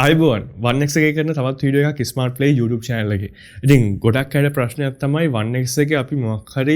අයිබෝන් වන්නෙක් එක කරන තවත් වීඩියෝ එකක් ස්මාර්ට් ප්ලේ YouTube channel එකේ. ඉතින් ගොඩක් අයට ප්‍රශ්නයක් තමයි වන්නෙක් එකේ අපි මොකක් හරි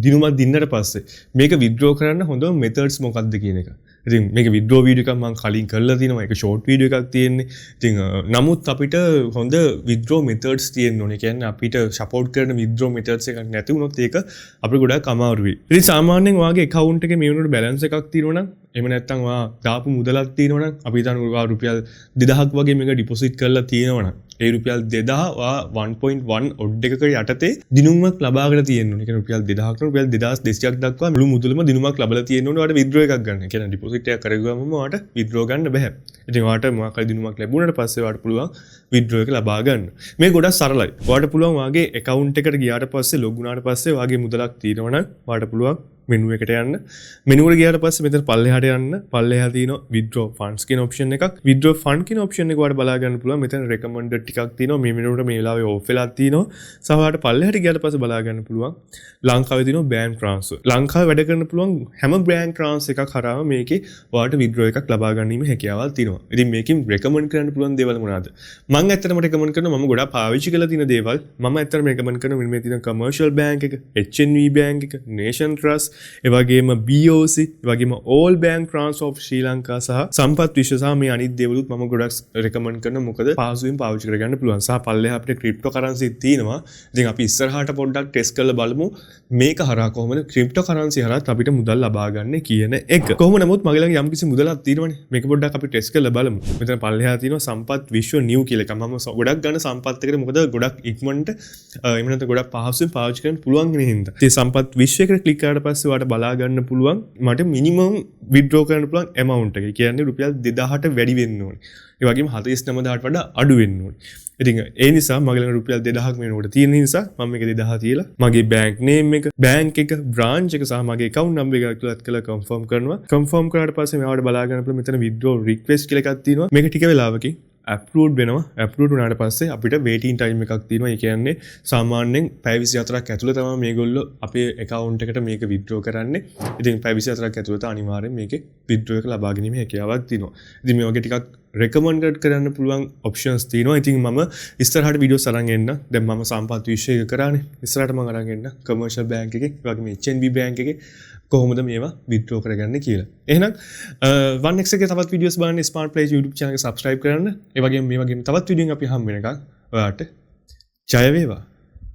දිනුමක් දින්නට පස්සේ මේක withdraw කරන්න හොඳම methods මොකක්ද කියන එක. ඉතින් මේක withdraw වීඩියෝ එකක් මම කලින් කරලා තිනවා. ඒක short වීඩියෝ එකක් තියෙන්නේ. ඉතින් නමුත් අපිට හොඳ withdraw methods තියෙන්න ඕනේ. කියන්නේ අපිට support කරන withdraw methods එකක් නැති වුණොත් ඒක අපිට ගොඩක් අමාරු වෙයි. ඉතින් සාමාන්‍යයෙන් ඔයාගේ account එකේ මේ වෙනකොට balance එකක් තියෙනවා නම් එහෙම නැත්නම් ඔයා දාපු මුදලක් තියෙනවා නම් අපි හිතන්නේ ඔයා රුපියල් 2000ක් වගේ මේක ඩිපොසිට් කරලා තියෙනවා නම් ඒ රුපියල් 2000 ඔයා 1.1 ඔඩ් එකක යටතේ දිනුමක් ලබාගෙන තියෙන්න ඕනේ. ඒ කියන්නේ රුපියල් 2000ක් රුපියල් 2200ක් දක්වා මුළු මුදලම දිනුමක් ලබලා තියෙන්න ඕනේ. ඔයාට withdraw එකක් ගන්න. ඒ කියන්නේ ඩිපොසිට් එකක් කරගුවම ඔයාට withdraw ගන්න බෑ. ඉතින් ඔයාට මොකක් හරි දිනුමක් ලැබුණාට පස්සේ ඔයාට පුළුවන් withdraw එක ලබා ගන්න. මේ ගොඩක් සරලයි. ඔයාට පුළුවන් ඔයාගේ account එකට ගියාට පස්සේ log වුණාට පස්සේ ඔයාගේ මුදලක් තියෙනවා නම් ඔයාට පුළුවන් මෙනු එකට යන්න. මෙනු එකට ගියාට පස්සේ මෙතන පල්ලෙහාට යන්න. පල්ලෙහා තියෙනවා withdraw funds කියන option එකක්. withdraw fund කියන option එක ඔයාලට බලා ගන්න පුළුවන්. මෙතන recommended ටිකක් තියෙනවා. මේ මෙනුවට මේ වෙලාවේ off වෙලා තියෙනවා. සහ ඔයාලට පල්ලෙහාට ගියාට පස්සේ බලා ගන්න පුළුවන්. ලංකාවේ තියෙනවා bank transfer. ලංකාවේ වැඩ කරන්න පුළුවන් හැම bank transfer එකක් හරහා මේකේ ඔයාලට withdraw එකක් ලබා ගැනීම හැකියාවල් තියෙනවා. ඉතින් මේකෙන් recommend කරන්න පුළුවන් දේවල් මොනවාද? මම ඇත්තටම recommend කරනවා මම ගොඩාක් පාවිච්චි කරලා තියෙන දේවල්. මම ඇත්තටම recommend කරනවා මේ තියෙන commercial bank එක, HNB bank එක, Nation Trust එවගේම BOC එවගේම all bank transfer of ශ්‍රී ලංකා සහ සම්පත් විශ්ව සහ මේ අනිත් දේවලුත් මම ගොඩක් රෙකමන්ඩ් කරනවා. මොකද පහසුවෙන් පාවිච්චි කරගන්න පුළුවන්. සහ පල්ලෙහා අපිට ක්‍රිප්ටෝ කරන්සි තියෙනවා. ඉතින් අපි ඉස්සරහට පොඩ්ඩක් ටෙස්ට් කරලා බලමු මේක හරහා කොහොමද ක්‍රිප්ටෝ කරන්සි හරහා අපිට මුදල් ලබා ගන්න කියන එක. කොහොම නමුත් මගේ ළඟ යම්කිසි මුදලක් තියෙනවනේ. මේක පොඩ්ඩක් අපි ටෙස්ට් කරලා බලමු. මෙතන පල්ලෙහා තියෙනවා සම්පත් විශ්ව නිව් කියලා එකක්. මම ගොඩක් ගන්න සම්පත් එකට මොකද ගොඩක් ඉක්මනට එහෙම නැත්නම් ගොඩක් පහසුවෙන් පාවිච්චි කරන්න පුළුවන් වෙන හින්දා. ඉතින් සම්පත් විශ්ව එකට ක්ලික් කරාට පස්සේ ඔයාලට බලා ගන්න පුළුවන් මට මිනිමම් withdraw කරන්න පුළුවන් amount එක. කියන්නේ රුපියල් 2000ට වැඩි වෙන්න ඕනේ. ඒ වගේම 49000ට වඩා අඩු වෙන්න ඕනේ. ඉතින් ඒ නිසා මගේ ළඟ රුපියල් 2000ක් වෙනකොට තියෙන නිසා මම මේක 2000 තියලා මගේ bank name එක, bank එක, branch එක සහ මගේ account number එක ඇතුළත් කරලා confirm කරනවා. confirm කරාට පස්සේ මෙයාට බලා ගන්න පුළුවන් මෙතන withdraw request කියලා එකක් තියෙනවා. මේක ටික වෙලාවකින් අප්රූව් වෙනවා. අප්රූව් වුණාට පස්සේ අපිට waiting time එකක් තියෙනවා. ඒ කියන්නේ සාමාන්‍යයෙන් පැය 24ක් ඇතුළත තමයි මේගොල්ලෝ අපේ account එකට මේක withdraw කරන්නේ. ඉතින් පැය 24ක් ඇතුළත අනිවාර්යෙන් මේකේ withdraw එක ලබා ගැනීම හැකියාවක් තියෙනවා. ඉතින් මේ වගේ ටිකක් recommended කරන්න පුළුවන් options තියෙනවා. ඉතින් මම ඉස්සරහට videos අරන් එන්න. දැන් මම සම්පත් විශ්ව එක කරානේ. ඉස්සරහට මම අරන් එන්න commercial bank එකේ, ඒ වගේම HNB bank එකේ කොහොමද මේවා withdraw කරගන්නේ කියලා. එහෙනම් OneX එකේ තවත් videos බලන්න Smart Play YouTube channel එක subscribe කරන්න. ඒ වගේම මේ වගේම තවත් වීඩියෝ අපි හම් වෙනකන් ඔයාට ජය වේවා.